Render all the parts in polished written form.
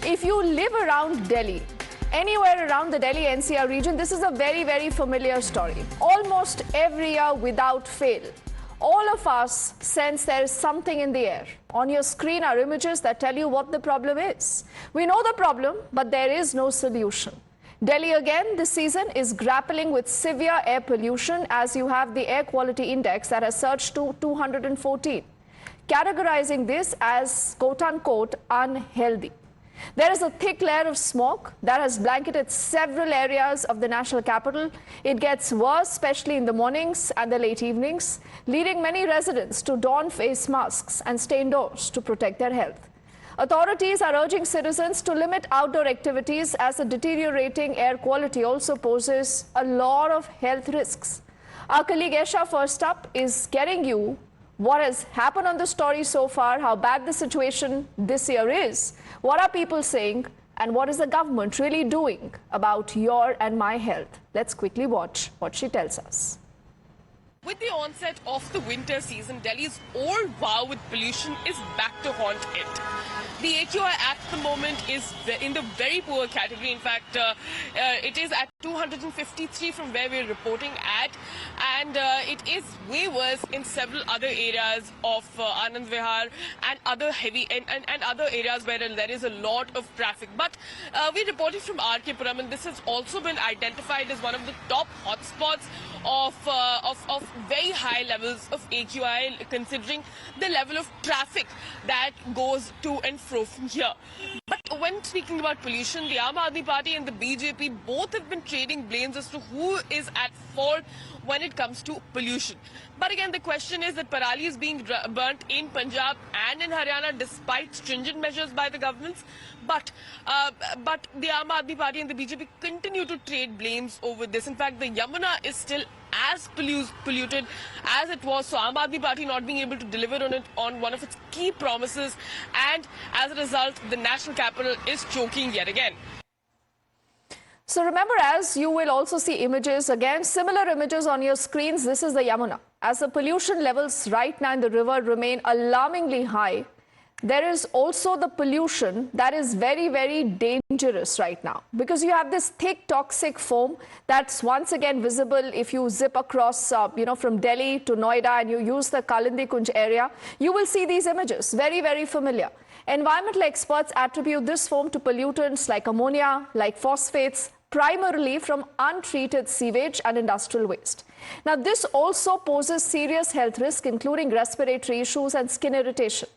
If you live around Delhi, anywhere around the Delhi NCR region, this is a very, very familiar story. Almost every year without fail, all of us sense there is something in the air. On your screen are images that tell you what the problem is. We know the problem, but there is no solution. Delhi again this season is grappling with severe air pollution as you have the air quality index that has surged to 214, categorizing this as quote-unquote unhealthy. There is a thick layer of smoke that has blanketed several areas of the national capital. It gets worse, especially in the mornings and the late evenings, leading many residents to don face masks and stay indoors to protect their health. Authorities are urging citizens to limit outdoor activities as the deteriorating air quality also poses a lot of health risks. Our colleague Esha first up is getting you what has happened on the story so far, how bad the situation this year is, what are people saying, and what is the government really doing about your and my health. Let's quickly watch what she tells us. With the onset of the winter season, Delhi's old vow with pollution is back to haunt it. The AQI at the moment is in the very poor category. In fact, it is at 253 from where we're reporting at, and it is way worse in several other areas of Anand Vihar and other heavy and other areas where there is a lot of traffic. But we're reporting from RK Puram, and this has also been identified as one of the top hotspots of very high levels of AQI, considering the level of traffic that goes to and fro from here. But when speaking about pollution, the Aam Aadmi Party and the BJP both have been trading blames as to who is at fault when it comes to pollution. But again, the question is that parali is being burnt in Punjab and in Haryana despite stringent measures by the governments. But the Aam Aadmi Party and the BJP continue to trade blames over this. In fact, the Yamuna is still as polluted as it was. So Aam Aadmi Party not being able to deliver on one of its key promises, and as a result, the national capital is choking yet again. So remember, as you will also see images, again, similar images on your screens, this is the Yamuna. As the pollution levels right now in the river remain alarmingly high, there is also the pollution that is very, very dangerous right now, because you have this thick toxic foam that's once again visible if you zip across, from Delhi to Noida and you use the Kalindi Kunj area. You will see these images, very, very familiar. Environmental experts attribute this foam to pollutants like ammonia, like phosphates, primarily from untreated sewage and industrial waste. Now, this also poses serious health risks, including respiratory issues and skin irritation.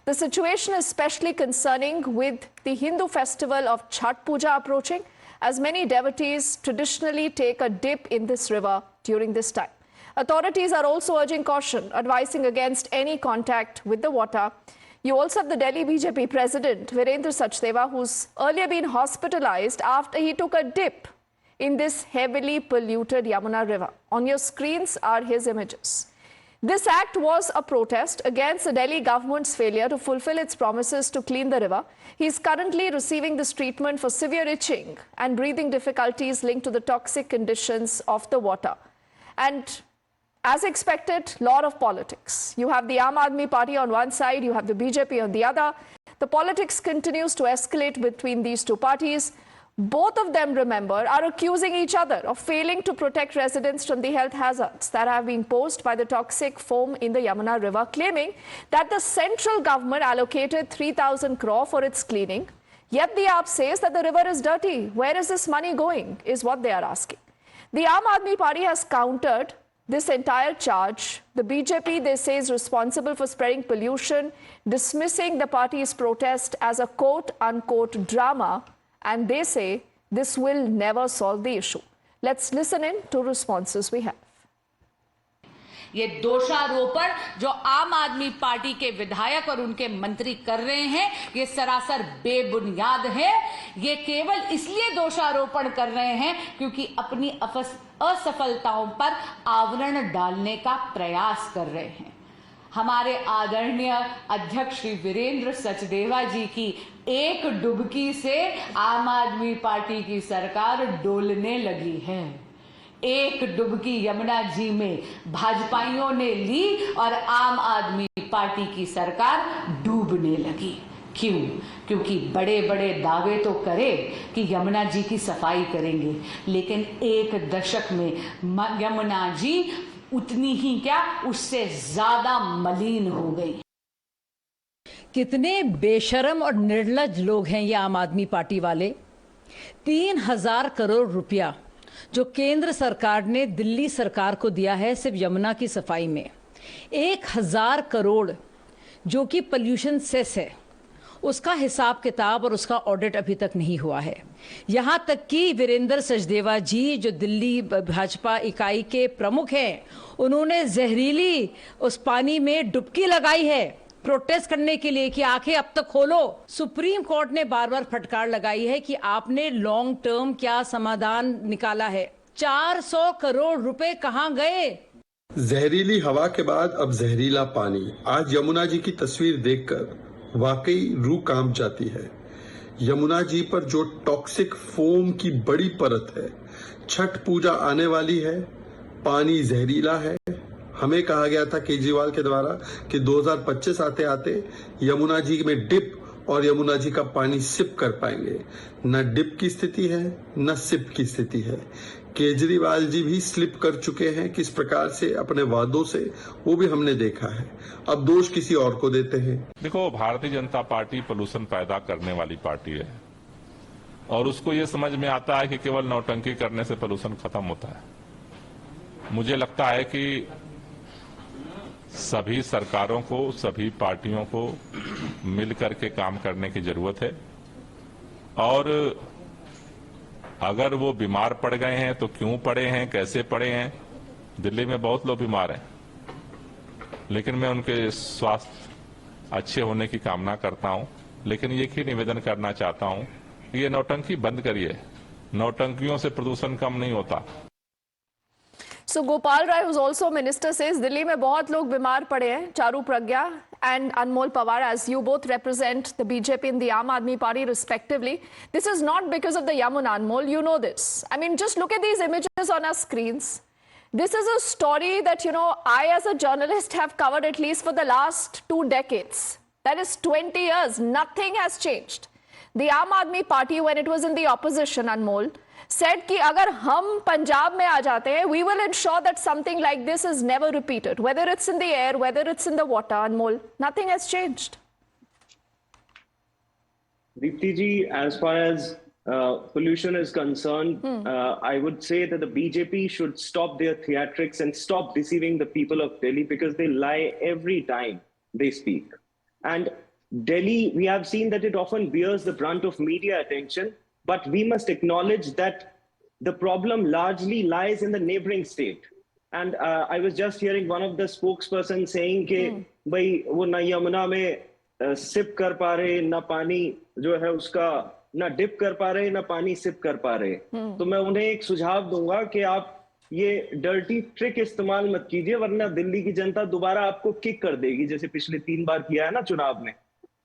The situation is especially concerning with the Hindu festival of Chhat Puja approaching, as many devotees traditionally take a dip in this river during this time. Authorities are also urging caution, advising against any contact with the water. You also have the Delhi BJP president, Virendra Sachdeva, who's earlier been hospitalized after he took a dip in this heavily polluted Yamuna River. On your screens are his images. This act was a protest against the Delhi government's failure to fulfill its promises to clean the river. He is currently receiving this treatment for severe itching and breathing difficulties linked to the toxic conditions of the water. And as expected, lot of politics. You have the Aam Aadmi Party on one side, you have the BJP on the other. The politics continues to escalate between these two parties. Both of them, remember, are accusing each other of failing to protect residents from the health hazards that have been posed by the toxic foam in the Yamuna River, claiming that the central government allocated 3,000 crore for its cleaning. Yet the AAP says that the river is dirty. Where is this money going, is what they are asking. The Aam Aadmi Party has countered this entire charge. The BJP, they say, is responsible for spreading pollution, dismissing the party's protest as a quote-unquote drama. And they say this will never solve the issue. Let's listen in to responses we have. ये दोषारोपण जो आम आदमी party के विधायक और उनके मंत्री कर रहे हैं, ये सरासर बेबुनियाद है। ये केवल इसलिए दोषारोपण कर रहे हैं क्योंकि अपनी असफलताओं पर आवरण डालने का प्रयास कर रहे हैं। हमारे आदरणीय अध्यक्ष श्री वीरेंद्र सचदेवा जी की एक डुबकी से आम आदमी पार्टी की सरकार डोलने लगी है। एक डुबकी यमुना जी में भाजपाइयों ने ली और आम आदमी पार्टी की सरकार डूबने लगी। क्यों? क्योंकि बड़े बड़े दावे तो करे कि यमुना जी की सफाई करेंगे, लेकिन एक दशक में यमुना जी उतनी ही क्या, उससे ज्यादा मलिन हो गई। कितने बेशरम और निर्लज लोग हैं ये आम आदमी पार्टी वाले। 3,000 करोड़ रुपया जो केंद्र सरकार ने दिल्ली सरकार को दिया है सिर्फ यमुना की सफाई में, 1,000 करोड़ जो कि पोल्यूशन सेस है, उसका हिसाब किताब और उसका ऑडिट अभी तक नहीं हुआ है। यहाँ तक कि वीरेंद्र सचदेवा जी जो दिल्ली भाजपा इकाई के प्रमुख हैं, उन्होंने जहरीली उस पानी में डुबकी लगाई है प्रोटेस्ट करने के लिए कि आंखें अब तक खोलो। सुप्रीम कोर्ट ने बार बार फटकार लगाई है कि आपने लॉन्ग टर्म क्या समाधान निकाला है। 400 करोड़ रुपए कहां गए? जहरीली हवा के बाद अब जहरीला पानी। आज यमुना जी की तस्वीर देखकर वाकई रूह कांप जाती है। यमुना जी पर जो टॉक्सिक फोम की बड़ी परत है। छठ पूजा आने वाली है, पानी जहरीला है। हमें कहा गया था केजरीवाल के द्वारा कि 2025 आते आते यमुना जी में डिप और यमुना जी का पानी सिप कर पाएंगे। न डिप की स्थिति है, न सिप की स्थिति है। केजरीवाल जी भी स्लिप कर चुके हैं किस प्रकार से अपने वादों से, वो भी हमने देखा है। अब दोष किसी और को देते हैं। देखो, भारतीय जनता पार्टी पोल्यूशन पैदा करने वाली पार्टी है और उसको ये समझ में आता है कि केवल नौटंकी करने से पोल्यूशन खत्म होता है। मुझे लगता है कि सभी सरकारों को, सभी पार्टियों को मिलकर के काम करने की जरूरत है और अगर वो बीमार पड़ गए हैं तो क्यों पड़े हैं, कैसे पड़े हैं। दिल्ली में बहुत लोग बीमार हैं, लेकिन मैं उनके स्वास्थ्य अच्छे होने की कामना करता हूं। लेकिन एक ही निवेदन करना चाहता हूं कि ये नौटंकी बंद करिए। नौटंकियों से प्रदूषण कम नहीं होता। So Gopal Rai, who's also minister, says Delhi में बहुत लोग बीमार पड़े हैं. Charu Pragya and Anmol Panwar, as you both represent the BJP and the Aam Aadmi Party respectively, this is not because of the Yamuna, Anmol. You know this. I mean, just look at these images on our screens. This is a story that, you know, I as a journalist have covered at least for the last 2 decades. That is 20 years. Nothing has changed. The Aam Aadmi Party, when it was in the opposition, Anmol, said कि अगर हम पंजाब में आ जाते हैं, we will ensure that something like this is never repeated, whether it's in the air, whether it's in the water. Anmol, nothing has changed. Deepti ji, as far as pollution is concerned, I would say that the BJP should stop their theatrics and stop deceiving the people of Delhi, because they lie every time they speak. And Delhi, we have seen that it often bears the brunt of media attention. But we must acknowledge that the problem largely lies in the neighboring state. And I was just hearing one of the spokesperson saying कि भाई वो ना यमुना में SIP कर पा रहे, ना पानी जो है उसका ना डिप कर पा रहे, ना पानी सिप कर पा रहे। तो मैं उन्हें एक सुझाव दूंगा कि आप ये डर्टी ट्रिक इस्तेमाल मत कीजिए, वरना दिल्ली की जनता दोबारा आपको किक कर देगी, जैसे पिछले 3 बार किया है ना चुनाव में।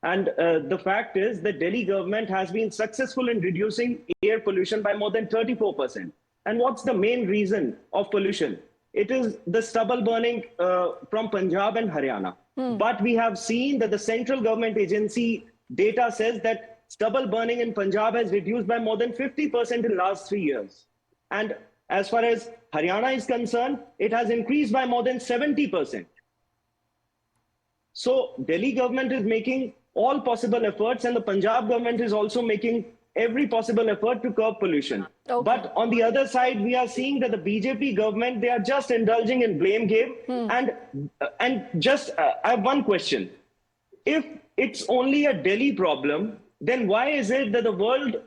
And the fact is that Delhi government has been successful in reducing air pollution by more than 34%. And what's the main reason of pollution? It is the stubble burning from Punjab and Haryana. But we have seen that the central government agency data says that stubble burning in Punjab has reduced by more than 50% in the last 3 years. And as far as Haryana is concerned, it has increased by more than 70%. So Delhi government is making all possible efforts, and the Punjab government is also making every possible effort to curb pollution. Okay. But on the other side, we are seeing that the BJP government, they are just indulging in blame game. And just, I have one question. If it's only a Delhi problem, then why is it that the world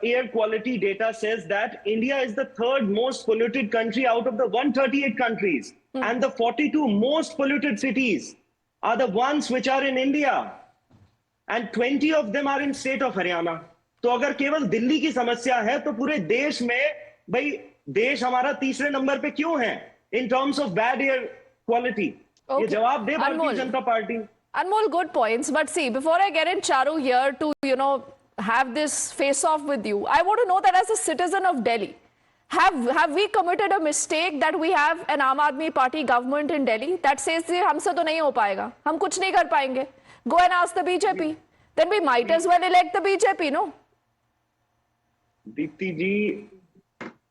air quality data says that India is the 3rd most polluted country out of the 138 countries? And the 42 most polluted cities are the ones which are in India. And 20 of them are in state of Haryana. तो अगर केवल दिल्ली की समस्या है तो पूरे देश में, भाई देश हमारा 3रे नंबर पे क्यों है in terms of bad air quality? ये जवाब दे Bharatiya Janata party. Anmol, good points. But see, before I get in Charu here to, you know, have this face off with you, I want to know that as a citizen of Delhi, have we committed a mistake that we have an Aam Aadmi Party government in Delhi that says हमसे तो नहीं हो पाएगा, हम कुछ नहीं कर पाएंगे? Go and ask the BJP. then we might as well elect the BJP, no? Deepti ji,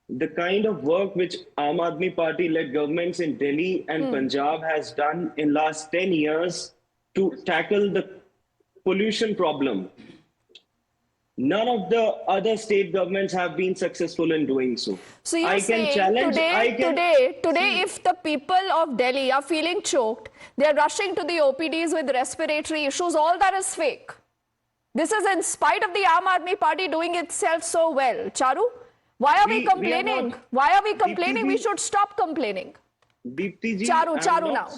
the kind of work which Aam Aadmi Party-led governments in Delhi and Punjab has done in last 10 years to tackle the pollution problem, none of the other state governments have been successful in doing so. So you're saying today, if the people of Delhi are feeling choked, they're rushing to the OPDs with respiratory issues, all that is fake. This is in spite of the Aam Aadmi Party doing itself so well. Charu, why are we complaining? Why are we complaining? We should stop complaining. Deepti ji, Charu now.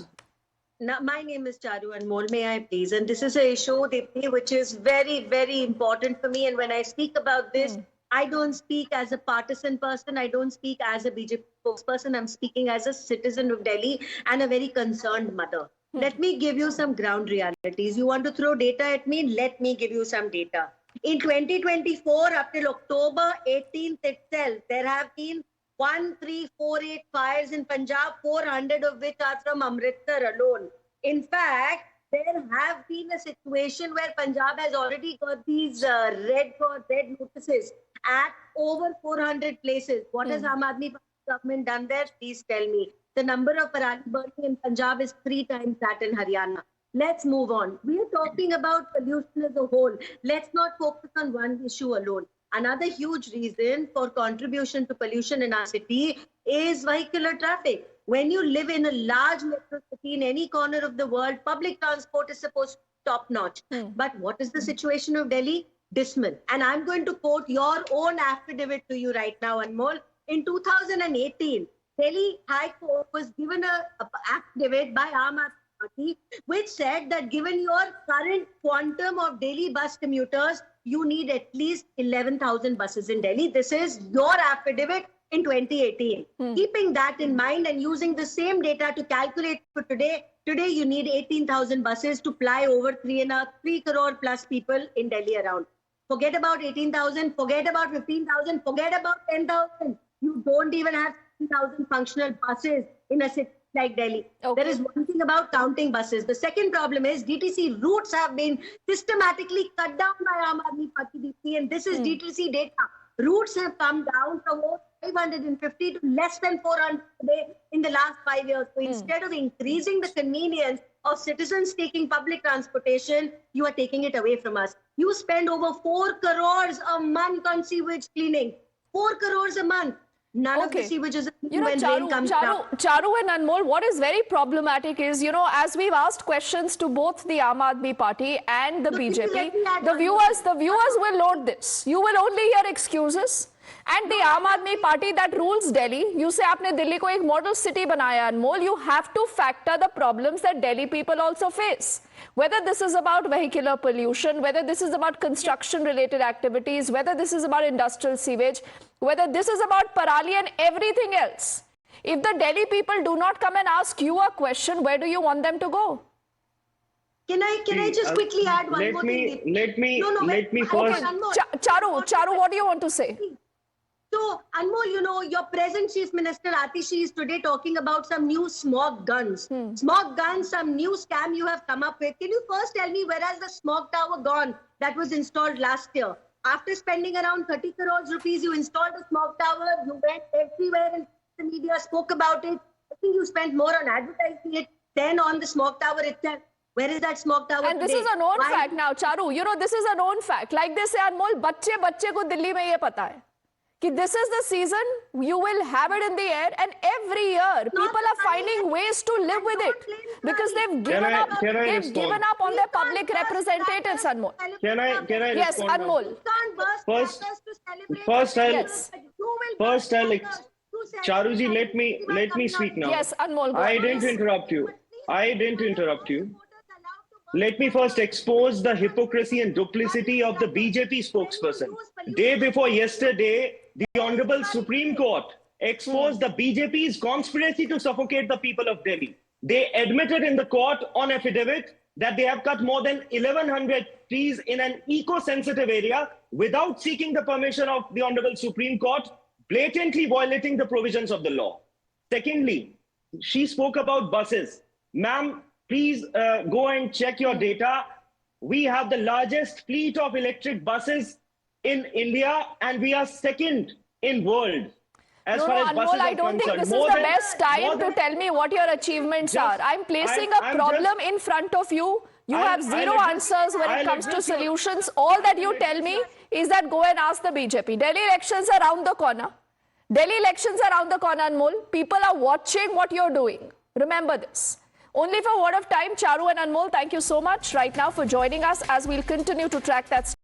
Now, my name is Charu Anmol, may I please? And this is an issue, Deepti, which is very, very important for me. And when I speak about this, I don't speak as a partisan person. I don't speak as a BJP spokesperson. I'm speaking as a citizen of Delhi and a very concerned mother. Let me give you some ground realities. You want to throw data at me? Let me give you some data. In 2024, up till October 18th itself, there have been 1348 fires in Punjab, 400 of which are from Amritsar alone. In fact, there have been a situation where Punjab has already got these red notices at over 400 places. What has Aam Aadmi government done there? Please tell me. The number of parali burning in Punjab is 3 times that in Haryana. Let's move on. We are talking about pollution as a whole. Let's not focus on one issue alone. Another huge reason for contribution to pollution in our city is vehicular traffic. When you live in a large metro city in any corner of the world, public transport is supposed to be top-notch. But what is the situation of Delhi? Dismal. And I'm going to quote your own affidavit to you right now, Anmol. In 2018, Delhi High Court was given an affidavit by Aam Aadmi Party, which said that given your current quantum of daily bus commuters, you need at least 11,000 buses in Delhi. This is your affidavit in 2018. Keeping that in mind and using the same data to calculate for today you need 18,000 buses to ply over 3 crore plus people in Delhi around. Forget about 18,000, forget about 15,000, forget about 10,000. You don't even have 10,000 functional buses in a city like Delhi. Okay. There is one thing about counting buses. The second problem is DTC routes have been systematically cut down by Aam Aadmi Party, and this is DTC data. Routes have come down from over 550 to less than 400 today in the last 5 years. So instead of increasing the convenience of citizens taking public transportation, you are taking it away from us. You spend over 4 crores a month on sewage cleaning. 4 crores a month. None of the sewages when rain comes down. Charu and Anmol, what is very problematic is, as we've asked questions to both the Aam Aadmi Party and the BJP, the viewers will load this. You will only hear excuses. And the Aam Aadmi Party that rules Delhi, you say आपने दिल्ली को एक model city बनाया, Anmol, you have to factor the problems that Delhi people also face. Whether this is about vehicular pollution, whether this is about construction-related activities, whether this is about industrial sewage, whether this is about parali and everything else. If the Delhi people do not come and ask you a question, where do you want them to go? Can I just quickly add one more thing? Let me first. Charu, what do you want to say? So, Anmol, your present Chief Minister Atishi is today talking about some new smog guns. Smog guns, some new scam you have come up with. Can you first tell me where has the smog tower gone that was installed last year? After spending around 30 crores rupees, you installed a smog tower. You went everywhere in the media, spoke about it. I think you spent more on advertising it than on the smog tower itself. Where is that smog tower And today? this is a known fact now, Charu. This is a known fact. Like they say, Anmol, बच्चे को दिल्ली में ये पता है कि this is the season, you will have it in the air, and every year people are finding ways to live with it because they've given up on their public representatives, Anmol. Can I Yes, respond? Anmol. Charuji, let me speak now. Yes, Anmol. I didn't interrupt you. Let me first expose the hypocrisy and duplicity of the BJP spokesperson. Day before yesterday, the Honorable Supreme Court exposed the BJP's conspiracy to suffocate the people of Delhi. They admitted in the court on affidavit that they have cut more than 1,100 trees in an eco-sensitive area without seeking the permission of the Honorable Supreme Court, blatantly violating the provisions of the law. Secondly, she spoke about buses. Ma'am, please go and check your data. We have the largest fleet of electric buses in India, and we are second in world. As far as Anmol, buses I are don't think concerned. this is the best time to tell me what your achievements are. I'm placing a problem in front of you. You have zero answers when it comes to solutions. All that you tell me is that go and ask the BJP. Delhi elections are around the corner. Delhi elections are around the corner, Anmol. People are watching what you're doing. Remember this. Only for a word of time, Charu and Anmol, thank you so much right now for joining us as we'll continue to track that.